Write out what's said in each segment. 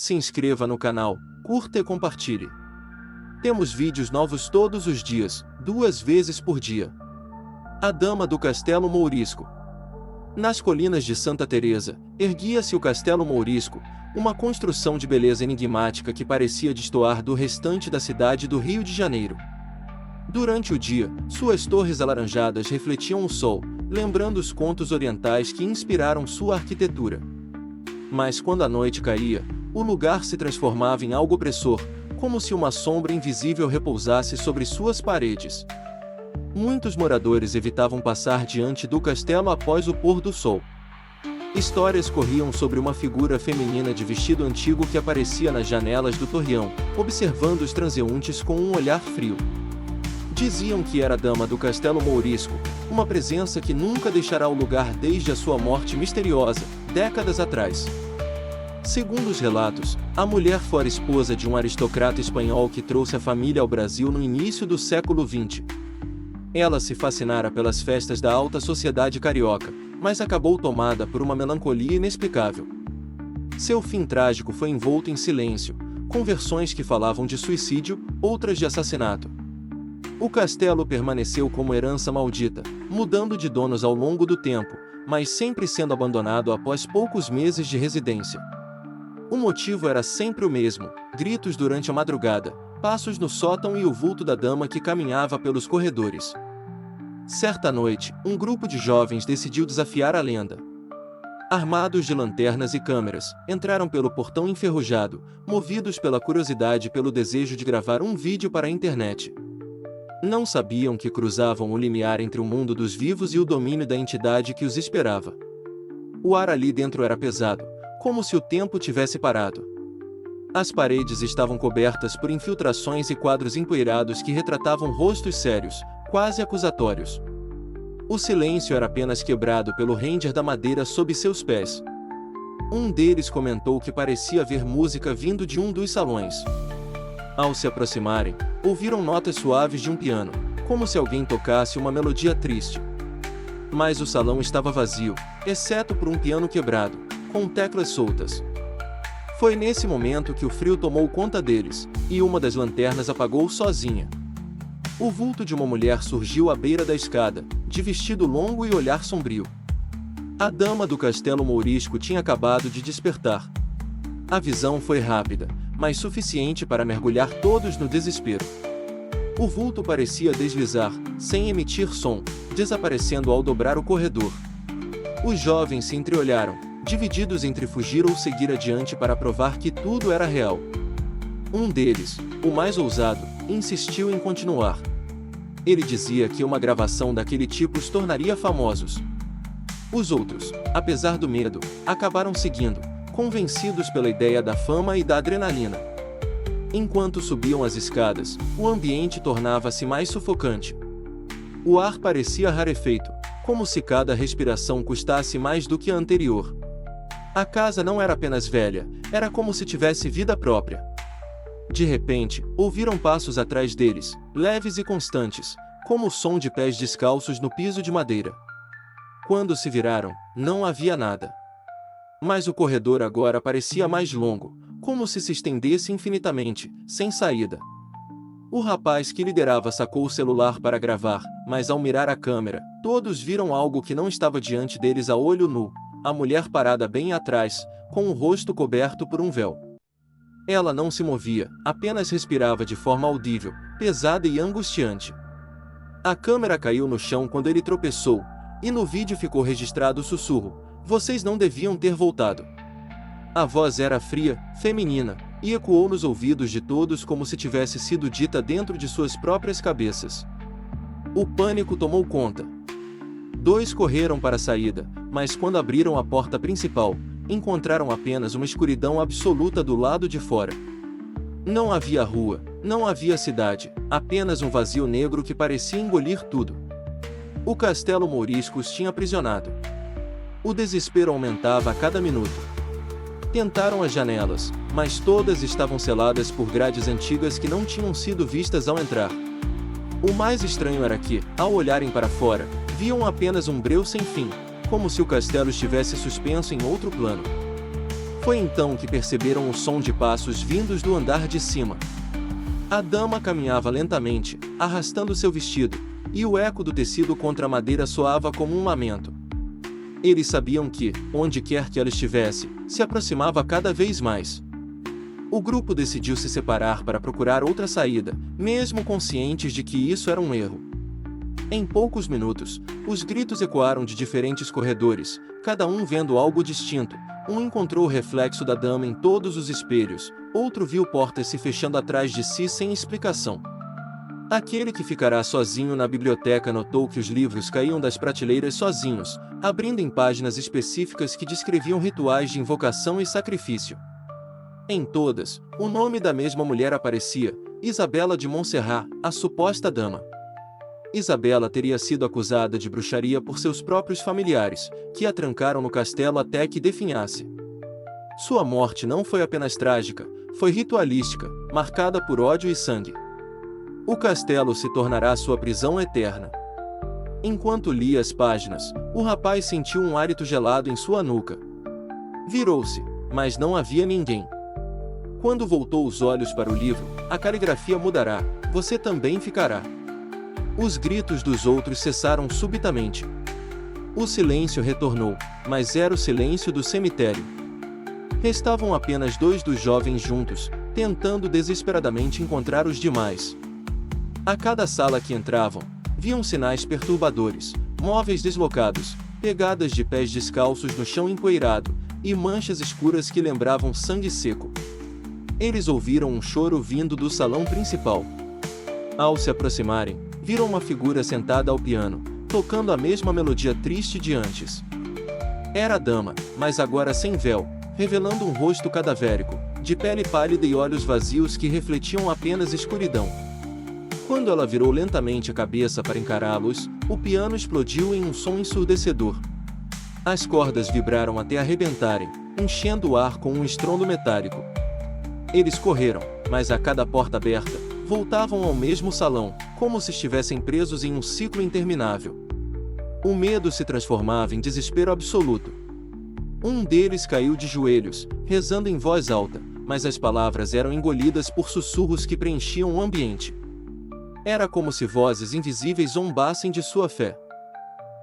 Se inscreva no canal, curta e compartilhe. Temos vídeos novos todos os dias, 2 vezes por dia. A Dama do Castelo Mourisco. Nas colinas de Santa Teresa, erguia-se o Castelo Mourisco, uma construção de beleza enigmática que parecia destoar do restante da cidade do Rio de Janeiro. Durante o dia, suas torres alaranjadas refletiam o sol, lembrando os contos orientais que inspiraram sua arquitetura. Mas quando a noite caía, o lugar se transformava em algo opressor, como se uma sombra invisível repousasse sobre suas paredes. Muitos moradores evitavam passar diante do castelo após o pôr do sol. Histórias corriam sobre uma figura feminina de vestido antigo que aparecia nas janelas do torreão, observando os transeuntes com um olhar frio. Diziam que era a Dama do Castelo Mourisco, uma presença que nunca deixará o lugar desde a sua morte misteriosa, décadas atrás. Segundo os relatos, a mulher fora esposa de um aristocrata espanhol que trouxe a família ao Brasil no início do século XX. Ela se fascinara pelas festas da alta sociedade carioca, mas acabou tomada por uma melancolia inexplicável. Seu fim trágico foi envolto em silêncio, com versões que falavam de suicídio, outras de assassinato. O castelo permaneceu como herança maldita, mudando de donos ao longo do tempo, mas sempre sendo abandonado após poucos meses de residência. O motivo era sempre o mesmo: gritos durante a madrugada, passos no sótão e o vulto da dama que caminhava pelos corredores. Certa noite, um grupo de jovens decidiu desafiar a lenda. Armados de lanternas e câmeras, entraram pelo portão enferrujado, movidos pela curiosidade e pelo desejo de gravar um vídeo para a internet. Não sabiam que cruzavam o limiar entre o mundo dos vivos e o domínio da entidade que os esperava. O ar ali dentro era pesado, como se o tempo tivesse parado. As paredes estavam cobertas por infiltrações e quadros empoeirados que retratavam rostos sérios, quase acusatórios. O silêncio era apenas quebrado pelo render da madeira sob seus pés. Um deles comentou que parecia ver música vindo de um dos salões. Ao se aproximarem, ouviram notas suaves de um piano, como se alguém tocasse uma melodia triste. Mas o salão estava vazio, exceto por um piano quebrado, com teclas soltas. Foi nesse momento que o frio tomou conta deles, e uma das lanternas apagou sozinha. O vulto de uma mulher surgiu à beira da escada, de vestido longo e olhar sombrio. A Dama do Castelo Mourisco tinha acabado de despertar. A visão foi rápida, mas suficiente para mergulhar todos no desespero. O vulto parecia deslizar, sem emitir som, desaparecendo ao dobrar o corredor. Os jovens se entreolharam, divididos entre fugir ou seguir adiante para provar que tudo era real. Um deles, o mais ousado, insistiu em continuar. Ele dizia que uma gravação daquele tipo os tornaria famosos. Os outros, apesar do medo, acabaram seguindo, convencidos pela ideia da fama e da adrenalina. Enquanto subiam as escadas, o ambiente tornava-se mais sufocante. O ar parecia rarefeito, como se cada respiração custasse mais do que a anterior. A casa não era apenas velha, era como se tivesse vida própria. De repente, ouviram passos atrás deles, leves e constantes, como o som de pés descalços no piso de madeira. Quando se viraram, não havia nada. Mas o corredor agora parecia mais longo, como se estendesse infinitamente, sem saída. O rapaz que liderava sacou o celular para gravar, mas ao mirar a câmera, todos viram algo que não estava diante deles a olho nu: a mulher parada bem atrás, com o rosto coberto por um véu. Ela não se movia, apenas respirava de forma audível, pesada e angustiante. A câmera caiu no chão quando ele tropeçou, e no vídeo ficou registrado o sussurro: "Vocês não deviam ter voltado." A voz era fria, feminina, e ecoou nos ouvidos de todos como se tivesse sido dita dentro de suas próprias cabeças. O pânico tomou conta. 2 correram para a saída, mas quando abriram a porta principal, encontraram apenas uma escuridão absoluta do lado de fora. Não havia rua, não havia cidade, apenas um vazio negro que parecia engolir tudo. O Castelo Mourisco os tinha aprisionado. O desespero aumentava a cada minuto. Tentaram as janelas, mas todas estavam seladas por grades antigas que não tinham sido vistas ao entrar. O mais estranho era que, ao olharem para fora, viam apenas um breu sem fim, como se o castelo estivesse suspenso em outro plano. Foi então que perceberam o som de passos vindos do andar de cima. A dama caminhava lentamente, arrastando seu vestido, e o eco do tecido contra a madeira soava como um lamento. Eles sabiam que, onde quer que ela estivesse, se aproximava cada vez mais. O grupo decidiu se separar para procurar outra saída, mesmo conscientes de que isso era um erro. Em poucos minutos, os gritos ecoaram de diferentes corredores, cada um vendo algo distinto. Um encontrou o reflexo da dama em todos os espelhos, outro viu portas se fechando atrás de si sem explicação. Aquele que ficará sozinho na biblioteca notou que os livros caíam das prateleiras sozinhos, abrindo em páginas específicas que descreviam rituais de invocação e sacrifício. Em todas, o nome da mesma mulher aparecia: Isabela de Montserrat, a suposta dama. Isabela teria sido acusada de bruxaria por seus próprios familiares, que a trancaram no castelo até que definhasse. Sua morte não foi apenas trágica, foi ritualística, marcada por ódio e sangue. O castelo se tornará sua prisão eterna. Enquanto lia as páginas, o rapaz sentiu um hálito gelado em sua nuca. Virou-se, mas não havia ninguém. Quando voltou os olhos para o livro, a caligrafia mudará, você também ficará. Os gritos dos outros cessaram subitamente. O silêncio retornou, mas era o silêncio do cemitério. Restavam apenas dois dos jovens juntos, tentando desesperadamente encontrar os demais. A cada sala que entravam, viam sinais perturbadores, móveis deslocados, pegadas de pés descalços no chão empoeirado, e manchas escuras que lembravam sangue seco. Eles ouviram um choro vindo do salão principal. Ao se aproximarem, viram uma figura sentada ao piano, tocando a mesma melodia triste de antes. Era a dama, mas agora sem véu, revelando um rosto cadavérico, de pele pálida e olhos vazios que refletiam apenas escuridão. Quando ela virou lentamente a cabeça para encará-los, o piano explodiu em um som ensurdecedor. As cordas vibraram até arrebentarem, enchendo o ar com um estrondo metálico. Eles correram, mas a cada porta aberta, voltavam ao mesmo salão, como se estivessem presos em um ciclo interminável. O medo se transformava em desespero absoluto. Um deles caiu de joelhos, rezando em voz alta, mas as palavras eram engolidas por sussurros que preenchiam o ambiente. Era como se vozes invisíveis zombassem de sua fé.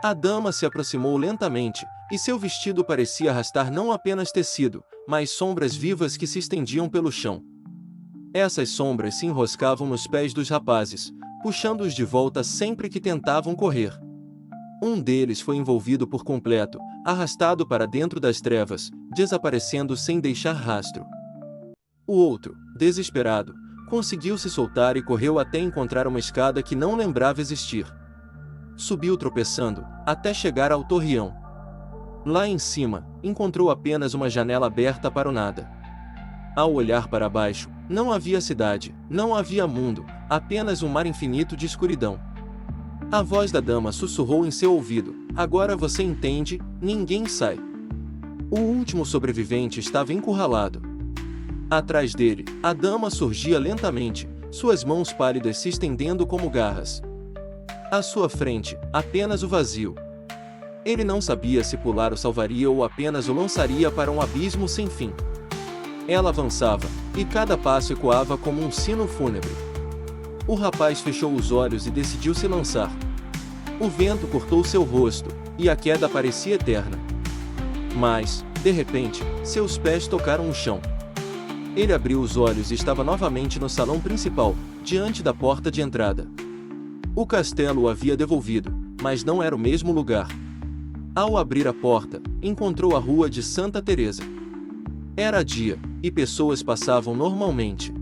A dama se aproximou lentamente, e seu vestido parecia arrastar não apenas tecido, mas sombras vivas que se estendiam pelo chão. Essas sombras se enroscavam nos pés dos rapazes, puxando-os de volta sempre que tentavam correr. Um deles foi envolvido por completo, arrastado para dentro das trevas, desaparecendo sem deixar rastro. O outro, desesperado, conseguiu se soltar e correu até encontrar uma escada que não lembrava existir. Subiu tropeçando, até chegar ao torreão. Lá em cima, encontrou apenas uma janela aberta para o nada. Ao olhar para baixo, não havia cidade, não havia mundo, apenas um mar infinito de escuridão. A voz da dama sussurrou em seu ouvido: agora você entende, ninguém sai. O último sobrevivente estava encurralado. Atrás dele, a dama surgia lentamente, suas mãos pálidas se estendendo como garras. À sua frente, apenas o vazio. Ele não sabia se pular o salvaria ou apenas o lançaria para um abismo sem fim. Ela avançava, e cada passo ecoava como um sino fúnebre. O rapaz fechou os olhos e decidiu se lançar. O vento cortou seu rosto, e a queda parecia eterna. Mas, de repente, seus pés tocaram o chão. Ele abriu os olhos e estava novamente no salão principal, diante da porta de entrada. O castelo o havia devolvido, mas não era o mesmo lugar. Ao abrir a porta, encontrou a rua de Santa Teresa. Era dia, e pessoas passavam normalmente.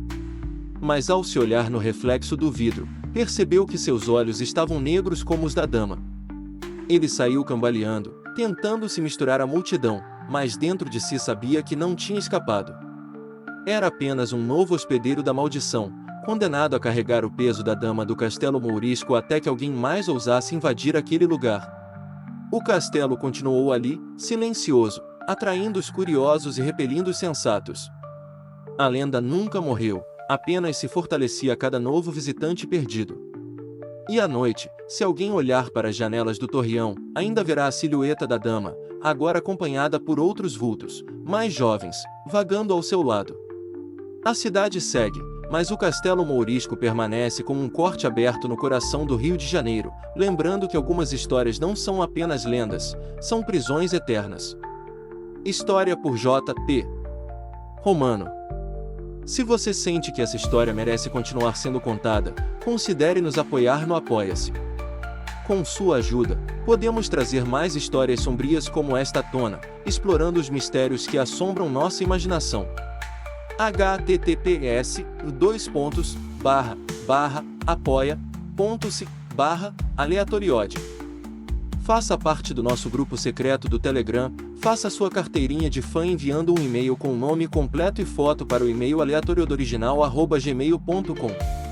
Mas ao se olhar no reflexo do vidro, percebeu que seus olhos estavam negros como os da dama. Ele saiu cambaleando, tentando se misturar à multidão, mas dentro de si sabia que não tinha escapado. Era apenas um novo hospedeiro da maldição, condenado a carregar o peso da dama do castelo mourisco até que alguém mais ousasse invadir aquele lugar. O castelo continuou ali, silencioso, atraindo os curiosos e repelindo os sensatos. A lenda nunca morreu, apenas se fortalecia a cada novo visitante perdido. E à noite, se alguém olhar para as janelas do torreão, ainda verá a silhueta da dama, agora acompanhada por outros vultos, mais jovens, vagando ao seu lado. A cidade segue, mas o Castelo Mourisco permanece como um corte aberto no coração do Rio de Janeiro, lembrando que algumas histórias não são apenas lendas, são prisões eternas. História por J.P. Romano. Se você sente que essa história merece continuar sendo contada, considere nos apoiar no Apoia-se. Com sua ajuda, podemos trazer mais histórias sombrias como esta à tona, explorando os mistérios que assombram nossa imaginação. https://apoia.se/aleatoriode. Faça parte do nosso grupo secreto do Telegram, faça sua carteirinha de fã enviando um e-mail com o nome completo e foto para o e-mail aleatoriodoriginal@gmail.com.